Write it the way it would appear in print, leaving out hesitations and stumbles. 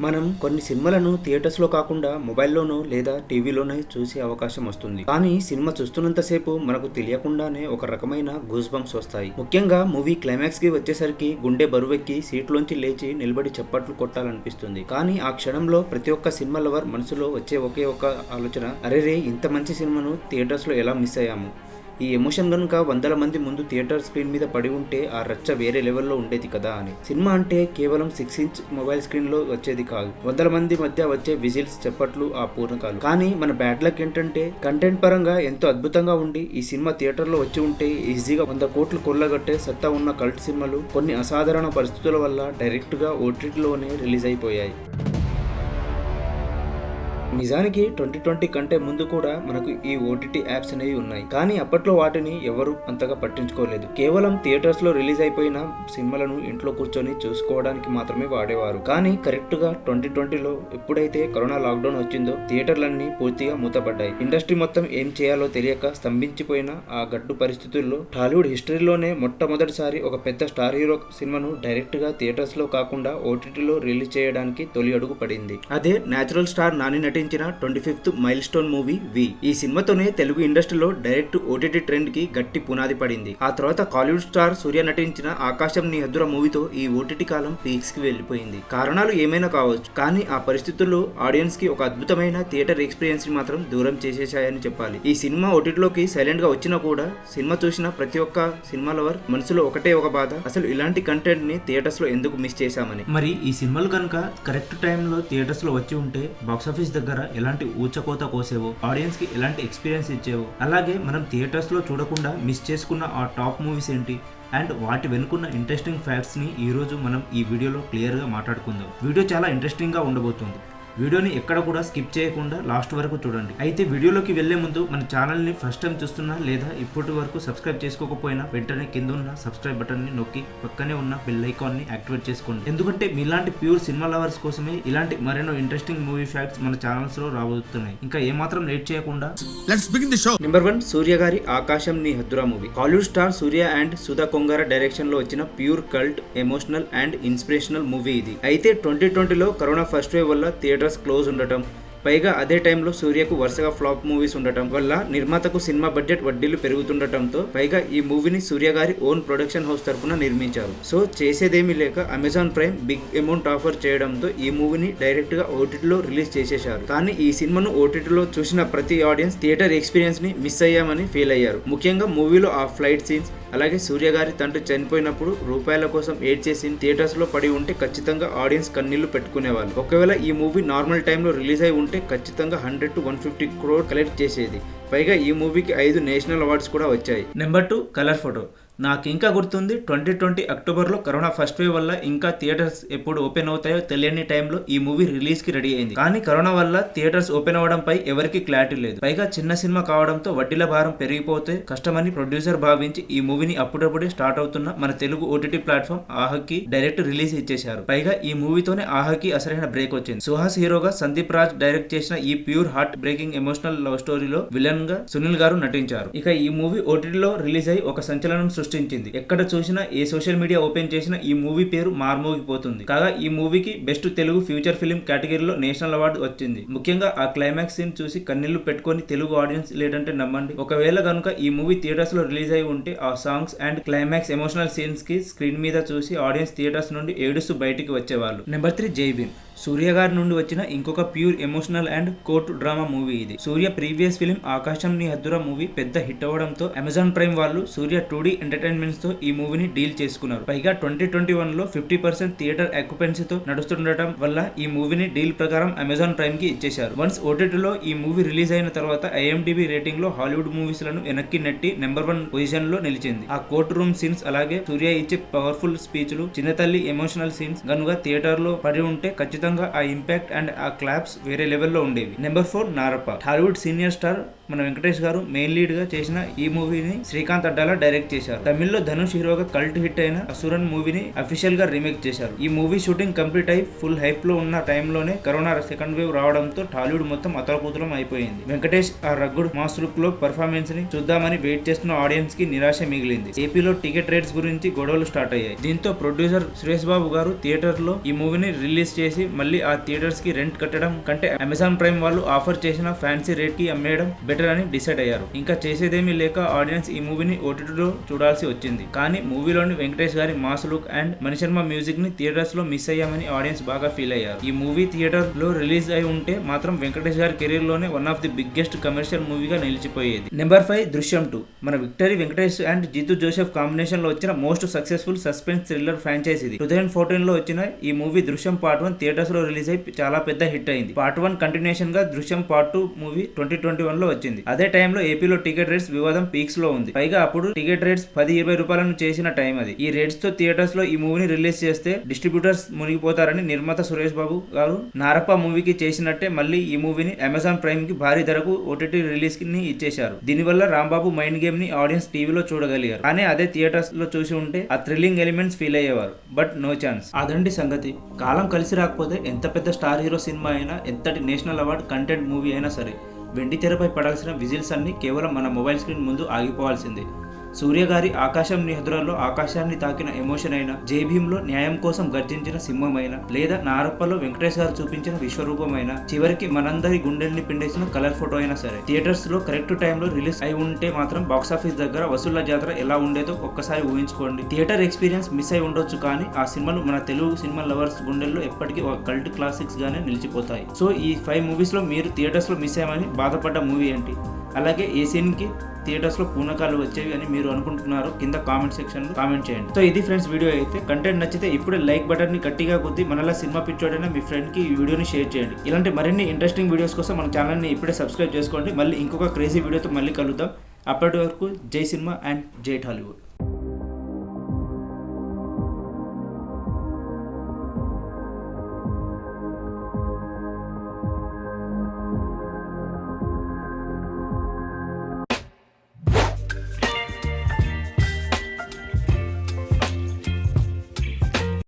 మనం కొన్ని సినిమాలను థియేటర్స్ లో కాకుండా మొబైల్లోనో లేదా టీవీలోనే చూసే అవకాశం వస్తుంది. కానీ సినిమా చూస్తున్నంతసేపు మనకు తెలియకుండానే ఒక రకమైన గూస్ బంప్స్ వస్తాయి. ముఖ్యంగా మూవీ క్లైమాక్స్ కి వచ్చేసరికి గుండె బరువెక్కి సీట్లోంచి లేచి నిలబడి చప్పట్లు కొట్టాలనిపిస్తుంది. కానీ ఆ క్షణంలో ప్రతి ఒక్క సినిమా లవర్ మనసులో వచ్చే ఒకే ఒక ఆలోచన, అరేరే ఇంత మంచి సినిమాను థియేటర్స్ లో ఎలా మిస్ అయ్యాము. ఈ ఎమోషన్ కనుక వందల మంది ముందు థియేటర్ స్క్రీన్ మీద పడి ఉంటే ఆ రచ్చ వేరే లెవెల్లో ఉండేది కదా అని. సినిమా అంటే కేవలం 6 ఇంచ్ మొబైల్ స్క్రీన్ లో వచ్చేది కాదు, వందల మంది మధ్య వచ్చే విజిల్స్, చప్పట్లు, ఆ పూర్ణకాలు. కానీ మన బ్యాడ్ లక్ ఏంటంటే కంటెంట్ పరంగా ఎంతో అద్భుతంగా ఉండి ఈ సినిమా థియేటర్ లో వచ్చి ఉంటే ఈజీగా 100 కోట్లు కొల్లగట్టే సత్తా ఉన్న కల్ట్ సినిమాలు కొన్ని అసాధారణ పరిస్థితుల వల్ల డైరెక్ట్ గా ఓటీటీలోనే రిలీజ్ అయిపోయాయి. నిజానికి 2020 కంటే ముందు కూడా మనకు ఈ ఓటీటీ యాప్స్ అనేవి ఉన్నాయి. కానీ అప్పట్లో వాటిని ఎవరు అంతగా పట్టించుకోలేదు. కేవలం థియేటర్స్ లో రిలీజ్ అయిపోయిన సినిమాలను ఇంట్లో కూర్చొని చూసుకోవడానికి మాత్రమే వాడేవారు. కానీ కరెక్ట్ గా 2020లో ఎప్పుడైతే కరోనా లాక్డౌన్ వచ్చిందో థియేటర్లన్నీ పూర్తిగా మూతపడ్డాయి. ఇండస్ట్రీ మొత్తం ఏం చేయాలో తెలియక స్తంభించిపోయిన ఆ గడ్డు పరిస్థితుల్లో టాలీవుడ్ హిస్టరీలోనే మొట్టమొదటిసారి ఒక పెద్ద స్టార్ హీరో సినిమాను డైరెక్ట్ గా థియేటర్స్ లో కాకుండా ఓటీటీలో రిలీజ్ చేయడానికి తొలి అడుగు పడింది. అదే నేచురల్ స్టార్ నాని నటించిన 25th మైల్ స్టోన్ మూవీ వి. ఈ సినిమాతోనే తెలుగు ఇండస్ట్రీలో డైరెక్ట్ ఓటీటీ ట్రెండ్ కి గట్టి పునాది పడింది. ఆ తర్వాత కాలీవుడ్ స్టార్ సూర్య నటించిన ఆకాశం నీ హద్దురా మూవీతో ఈ ఓటీటీ కాలం పీక్స్ కి వెళ్లిపోయింది. కారణాలు ఏమైనా కావచ్చు, కానీ ఆ పరిస్థితుల్లో ఆడియన్స్ కి ఒక అద్భుతమైన థియేటర్ ఎక్స్పీరియన్స్ ని మాత్రం దూరం చేసేశాయని చెప్పాలి. ఈ సినిమా ఓటీటీలోకి సైలెంట్ గా వచ్చినా కూడా సినిమా చూసిన ప్రతి ఒక్క సినిమా లవర్ మనసులో ఒకటే ఒక బాధ, అసలు ఇలాంటి కంటెంట్ ని థియేటర్స్ లో ఎందుకు మిస్ చేశామని. మరి ఈ సినిమాలు కనుక కరెక్ట్ టైంలో థియేటర్స్ లో వచ్చి ఉంటే బాక్సాఫీస్ దగ్గర ఎలాంటి ఊచకోత కోసేవో, ఆడియన్స్ కి ఎలాంటి ఎక్స్పీరియన్స్ ఇచ్చేవో, అలాగే మనం థియేటర్స్ లో చూడకుండా మిస్ చేసుకున్న ఆ టాప్ మూవీస్ ఏంటి అండ్ వాటి వెనుకున్న ఇంట్రెస్టింగ్ ఫ్యాక్ట్స్ ని ఈ రోజు మనం ఈ వీడియోలో క్లియర్ గా మాట్లాడుకుందాం. వీడియో చాలా ఇంట్రెస్టింగ్ గా ఉండబోతుంది. వీడియోని ఎక్కడ కూడా స్కిప్ చేయకుండా లాస్ట్ వరకు చూడండి. అయితే వీడియోలోకి వెళ్లే ముందు మన ఛానల్ ని ఫస్ట్ టైం చూస్తున్నా లేదా ఇప్పటి వరకు సబ్స్క్రైబ్ చేసుకోకపోయినా వెంటనే కింద ఉన్న సబ్స్క్రైబ్ బటన్ ని నొక్కి పక్కనే ఉన్న బెల్ ఐకాన్ ని యాక్టివేట్ చేసుకోండి. ఎందుకంటే మీలాంటి ప్యూర్ సినిమా లవర్స్ కోసమే ఇలాంటి మరెన్నో ఇంట్రెస్టింగ్ మూవీ ఫ్యాక్ట్స్ మన ఛానల్స్ లో రాబోతున్నాయి. ఇంకా ఏమాత్రం లేట్ చేయకుండా let's begin the show. Number 1, Surya గారి Aakaasam Nee Haddura movie. Kollywood star Surya and Sudha Kongara direction లో వచ్చిన pure cult, emotional and inspirational movie ఇది. అయితే 2020లో కరోనా ఫస్ట్ వేవ్ వల్ల థియేటర్స్ క్లోజ్ ఉండటం, పైగా అదే టైంలో సూర్యకు వరుసగా ఫ్లాప్ మూవీస్ ఉండటం వల్ల నిర్మాతకు సినిమా బడ్జెట్ వడ్డీలు పెరుగుతుండటంతో పైగా ఈ మూవీని సూర్య గారి ఓన్ ప్రొడక్షన్ హౌస్ తరఫున నిర్మించారు. సో చేసేదేమీ లేక Amazon Prime big amount offer చేయడంతో ఈ మూవీని డైరెక్ట్ గా ఓటీటీలో రిలీజ్ చేసేశారు. కానీ ఈ సినిమాను ఓటీటీలో చూసిన ప్రతి ఆడియన్స్ థియేటర్ ఎక్స్పీరియన్స్ ని మిస్ అయ్యామని ఫీల్ అయ్యారు. ముఖ్యంగా మూవీలో ఆ ఫ్లైట్ సీన్స్, అలాగే సూర్య గారి తండ్రి చనిపోయినప్పుడు రూపాయల కోసం ఏడ్ చేసి థియేటర్స్ లో పడి ఉంటే ఖచ్చితంగా ఆడియన్స్ కన్నీళ్లు పెట్టుకునేవాళ్ళు. ఒకవేళ ఈ మూవీ నార్మల్ టైంలో రిలీజ్ అయి ఉంటే ఖచ్చితంగా 100 to 150 crore కలెక్ట్ చేసేది. పైగా ఈ మూవీకి 5 నేషనల్ అవార్డ్స్ కూడా వచ్చాయి. Number 2, colour photo. నాకు ఇంకా గుర్తుంది 2020 అక్టోబర్లో కరోనా ఫస్ట్ వేవ్ వల్ల ఇంకా థియేటర్స్ ఎప్పుడు ఓపెన్ అవుతాయో తెలియని టైంలో ఈ మూవీ రిలీజ్ కి రెడీ అయింది. కానీ కరోనా వల్ల థియేటర్స్ ఓపెన్ అవ్వడంపై ఎవరికి క్లారిటీ లేదు. పైగా చిన్న సినిమా కావడంతో వడ్డీల భారం పెరిగిపోతే కష్టమని ప్రొడ్యూసర్ భావించి ఈ మూవీని అప్పుడప్పుడే స్టార్ట్ అవుతున్న మన తెలుగు ఓటీటీ ప్లాట్ఫామ్ ఆహాకి డైరెక్ట్ రిలీజ్ ఇచ్చేశారు. పైగా ఈ మూవీతోనే ఆహాకి అసలైన బ్రేక్ వచ్చింది. సుహాస్ హీరోగా సందీప్ రాజ్ డైరెక్ట్ చేసిన ఈ pure heart breaking emotional love స్టోరీలో విలన్ గా సునీల్ గారు నటించారు. ఇక ఈ మూవీ ఓటీటీలో రిలీజ్ అయి ఒక సంచలనం సృష్టించింది. ఎక్కడ చూసినా ఏ సోషల్ మీడియా ఓపెన్ చేసినా ఈ మూవీ పేరు మార్మోగిపోతుంది. కాగా ఈ మూవీకి బెస్ట్ తెలుగు ఫ్యూచర్ ఫిల్మ్ కేటగిరీలో నేషనల్ అవార్డు వచ్చింది. ముఖ్యంగా ఆ క్లైమాక్స్ సీన్ చూసి కన్నీళ్లు పెట్టుకొని తెలుగు ఆడియన్స్ లేదంటే నమ్మండి. ఒకవేళ కనుక ఈ మూవీ థియేటర్స్ లో రిలీజ్ అయి ఉంటే ఆ songs and climax emotional scenes కి స్క్రీన్ మీద చూసి ఆడియన్స్ థియేటర్స్ నుండి ఏడుస్తూ బయటికి వచ్చేవాళ్ళు. నెంబర్ 3, జై భీమ్. సూర్య గారి నుండి వచ్చిన ఇంకొక pure emotional and court drama movie ఇది. సూర్య ప్రీవియస్ ఫిలిం ఆకాశం నీ హద్దురా మూవీ పెద్ద హిట్ అవ్వడంతో అమెజాన్ ప్రైమ్ వాళ్ళు సూర్య 2D ఎంటర్టైన్మెంట్స్ తో ఈ మూవీని డీల్ చేసుకున్నారు. పైగా 2021లో 50% థియేటర్ ఆక్యుపెన్సీతో నడుస్తుండటం వల్ల ఈ మూవీని డీల్ ప్రకారం అమెజాన్ ప్రైమ్ కి ఇచ్చేశారు. వన్స్ ఓటీటీలో ఈ మూవీ రిలీజ్ అయిన తర్వాత IMDb రేటింగ్ లో హాలీవుడ్ మూవీస్ లను వెనక్కి నెట్టి నెంబర్ 1 పొజిషన్ లో నిలిచింది. ఆ కోర్టు రూమ్ సీన్స్, అలాగే సూర్య ఇచ్చే పవర్ఫుల్ స్పీచ్లు, చిన్నతల్లి ఎమోషనల్ సీన్స్ గనుక థియేటర్ లో పడి ఉంటే ఖచ్చితంగా ఆ ఇంపాక్ట్ అండ్ ఆ క్లాప్స్ వేరే లెవెల్లో ఉండేవి. Number 4, Narappa. Hollywood senior star మన వెంకటేష్ గారు మెయిన్ లీడ్ గా చేసిన ఈ మూవీని శ్రీకాంత్ అడ్డాల డైరెక్ట్ చేశారు. తమిళ్లో ధనుష్ హీరోగా కల్ట్ హిట్ అయిన అసురన్ మూవీని అఫీషియల్ గా రీమేక్ చేశారు. ఈ మూవీ షూటింగ్ కంప్లీట్ అయి ఫుల్ హైప్ లో ఉన్న టైంలోనే కరోనా సెకండ్ వేవ్ రావడంతో టాలీవుడ్ మొత్తం అతలకుతలం అయిపోయింది. వెంకటేష్ ఆ రగ్గుడ్ మాస్ లుక్ లో పర్ఫార్మెన్స్ ని చూద్దామని వెయిట్ చేస్తున్న ఆడియన్స్ కి నిరాశ మిగిలింది. ఏపీలో టికెట్ రేట్స్ గురించి గొడవలు స్టార్ట్ అయ్యాయి. దీంతో ప్రొడ్యూసర్ సురేష్ బాబు గారు థియేటర్ లో ఈ మూవీని రిలీజ్ చేసి మళ్ళీ ఆ థియేటర్స్ కి రెంట్ కట్టడం కంటే అమెజాన్ ప్రైమ్ వాళ్ళు ఆఫర్ చేసిన ఫ్యాన్సీ రేట్ కి అమ్మేయడం బెటర్ అని డిసైడ్ అయ్యారు. ఇంకా చేసేదేమీ లేక ఆడియన్స్ ఈ మూవీని ఓటీటీలో చూడాల్సి వచ్చింది. కానీ మూవీలోని వెంకటేష్ గారి mass look and Manisharma music ని థియేటర్స్ లో మిస్ అయ్యామని ఆడియన్స్ బాగా ఫీల్ అయ్యారు. ఈ మూవీ థియేటర్ లో రిలీజ్ అయి ఉంటే మాత్రం వెంకటేష్ గారి కెరీర్ లోనే one of the biggest commercial మూవీగా నిలిచిపోయేది. నెంబర్ 5 దృశ్యం 2. మన Victory Venkatesh and Jeethu Joseph combination లో వచ్చిన most successful suspense thriller franchise ఇది. 2014 లో వచ్చిన ఈ మూవీ దృశ్యం పార్ట్ 1 థియేటర్స్ లో రిలీజ్ అయి చాలా పెద్ద హిట్ అయింది. పార్ట్ 1 కంటిన్యూషన్ గా దృశ్యం పార్ట్ 2 మూవీ 2021 లో వచ్చింది. అదే టైంలో ఏపీలో టికెట్ రేట్స్ వివాదం పీక్స్ లో ఉంది. పైగా అప్పుడు టికెట్ రేట్స్ 10-20 రూపాయలను చేసిన టైం అది. ఈ రేట్స్ తో థియేటర్స్ లో ఈ మూవీని రిలీజ్ చేస్తే డిస్ట్రిబ్యూటర్స్ మునిగిపోతారని నిర్మాత సురేష్ బాబు గారు నారప్ప మూవీకి చేసినట్టే మళ్ళీ ఈ మూవీని అమెజాన్ ప్రైమ్ కి భారీ ధరకు ఓటీటీ రిలీజ్ ని ఇచ్చేశారు. దీనివల్ల రాంబాబు మైండ్ గేమ్ ని ఆడియన్స్ టీవీలో చూడగలిగారు. కానీ అదే థియేటర్స్ లో చూసి ఉంటే ఆ థ్రిల్లింగ్ ఎలిమెంట్స్ ఫీల్ అయ్యేవారు. But no chance. అదండి సంగతి. కాలం కలిసి రాకపోతే ఎంత పెద్ద స్టార్ హీరో సినిమా అయినా, ఎంతటి నేషనల్ అవార్డ్ కంటెంట్ మూవీ అయినా సరే వెండి తెరపై పడాల్సిన విజిల్స్ అన్ని కేవలం మన మొబైల్ స్క్రీన్ ముందు ఆగిపోవాల్సిందే. సూర్య గారి ఆకాశం నిహద్రలో ఆకాశాన్ని తాకిన ఎమోషన్ అయినా, జై భీమ్లో న్యాయం కోసం గర్జించిన సింహమైన, లేదా నారప్పలో వెంకటేష్ గారు చూపించిన విశ్వరూపమైన, చివరికి మనందరి గుండెల్ని పిండేసిన కలర్ ఫోటో అయినా సరే థియేటర్స్ లో కరెక్ట్ టైంలో రిలీజ్ అయి ఉంటే మాత్రం బాక్సాఫీస్ దగ్గర వసూళ్ల జాతర ఎలా ఉండేదో ఒక్కసారి ఊహించుకోండి. థియేటర్ ఎక్స్పీరియన్స్ మిస్ అయి ఉండొచ్చు, కానీ ఆ సినిమాలు మన తెలుగు సినిమా లవర్స్ గుండెల్లో ఎప్పటికీ ఒక కల్ట్ క్లాసిక్స్ గానే నిలిచిపోతాయి. సో ఈ 5 మూవీస్ లో మీరు థియేటర్స్ లో మిస్ అయ్యామని బాధపడ్డ మూవీ ఏంటి? అలాగే ఏ సీన్ కి థియేటర్స్ లో పూనకాలు వచ్చేవి అని మీరు అనుకుంటున్నారు కింద కామెంట్ సెక్షన్ లో కామెంట్ చేయండి. సో ఇది ఫ్రెండ్స్ వీడియో అయితే. కంటెంట్ నచ్చితే ఇప్పుడే లైక్ బటన్ ని గట్టిగా కొద్ది మనలా సినిమా పిచ్చోడైనా మీ ఫ్రెండ్ కి ఈ వీడియోని షేర్ చేయండి. ఇలాంటి మరిన్ని ఇంట్రెస్టింగ్ వీడియోస్ కోసం మన ఛానల్ ని ఇప్పుడే సబ్స్క్రైబ్ చేసుకోండి. మళ్ళీ ఇంకొక క్రేజీ వీడియోతో మళ్ళీ కలుద్దాం. అప్పటి వరకు జై సినిమా అండ్ జై టాలీవుడ్.